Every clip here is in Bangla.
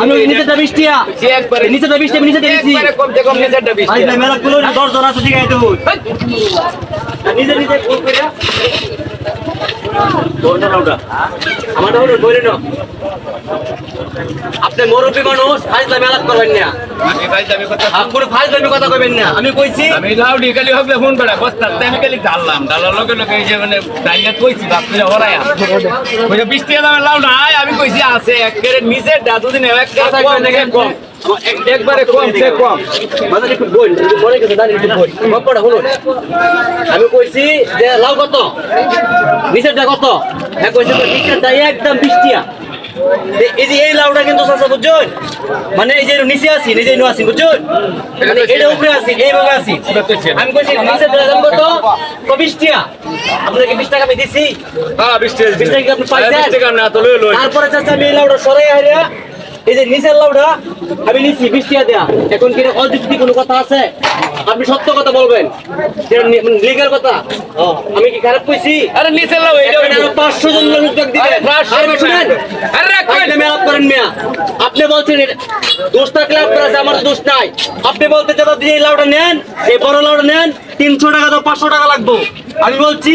আমি নিচেটা 20 টিয়া নিচেটা 20 টিয়া নিচেটা দিছি কমতে কম নিচেরটা 20 ভাই মেলা গুলো 10 জন আছে ঠিক আছে দেবো নিজে নিজে ফোন করে দৌড়টা লাউডা আমারটা হলো বইরে নাও আপনি মুরব্বী মানুষ ফাইজলা মেলা করবেন না আমি ভাই যাবে কথা আপনি ফাইজলামি কথা কইবেন না আমি কইছি আমি লাউডি খালি হবে ফোন করে বস্তা আমি খালি ডাললাম ডালার লগে লগে এই যে মানে ডাইলে কইছি বাপরে ওরাই ওই যে 20 টাকা দামের লাউডা আমি কইছি আছে একের নিচে দাদুদিন একের কম একবারে কম সে কম মানে একটু বই মনে গেছে দাঁড়িয়ে একটু বই বাপ্পাটা হলো আমি কইছি যে লাউ কত নিচেরটা কত হ্যাঁ কইছি তো নিচেরটা একদম 20 টিয়া এই যে এই লাউটা কিন্তু চাচা বুঝছেন মানে এই যে নিচে আছি নিজে নো আছি বুঝছেন মানে এটা উপরে আছি এইভাবে আছি আমি কইছি নিচের দাম কত 20 টিয়া আপনাকে 20 টাকা আমি দিছি হ্যাঁ 20 টাকা 20 টাকা আপনি পাইছেন 20 টাকা না তো লই লই তারপরে চাচা আমি এই লাউটা সরাই আইরা এই যে নিচের লাউটা আমি নিছি 20 টাকা দেয়া এখন কি অযুক্তি কোনো কথা আছে আপনি সত্য কথা বলবেন যেটা লিগ্যাল কথা আমি কি খারাপ কইছি আরে নিচে লাও এইটা এখানে আরো 500 জন লোক যোগ দিবেন আরে শুনেন আরে রাখেন আপনি মেলাপ করেন মিয়া আপনি বলছেন দোষ থাকলে আপনার আছে আমার দোষ নাই আপনি বলতে চান আপনি এই লাউটা নেন এই বড় লাউটা নেন 300 টাকা দাও 500 টাকা লাগবে আমি বলছি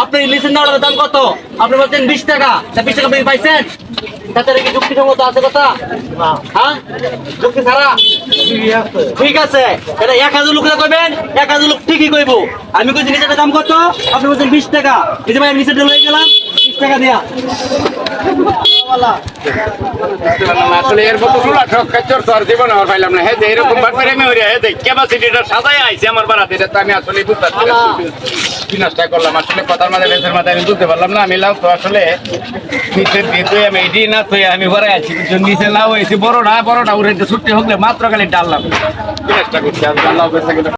আপনি লিসেন লাউটার দাম কত আপনি বলছেন 20 টাকা তা 20 টাকা আপনি পাইছেন তাতে কি যুক্তিসঙ্গত আছে কথা হ্যাঁ যুক্তি ছাড়া ঠিক আছে এটা 1000 লোক কইবেন 1000 লোক ঠিকই কইবো আমি কইছি নিচের দাম কত আপনি বলছেন 20 টাকা এই যে ভাই নিচের লয়ে গেলাম 20 টাকা দেয়া আসলে এর মতো গুলা ঠক কাচর তো আর জীবন আমার পাইলাম না হে যে এরকম বাটপারে আমি হইরা হে যে ক্যাপাসিটিটা সাজায় আইছে আমার বাড়াতে এটা তো আমি আসলে বুঝতে পারছি না কি নষ্ট করলাম আসলে কথার মাঝে বেসের মাঝে আমি বুঝতে পারলাম না আমি লাভ তো আসলে নিচের দিয়ে আমি এডি না তো আমি বাড়াই আছি কিন্তু নিচে লাভ হয়েছে বড়টা উড়ে ছুটতে হলে মাত্র খালি ডাললাম কি নষ্ট করছি আজ লাভ বেসে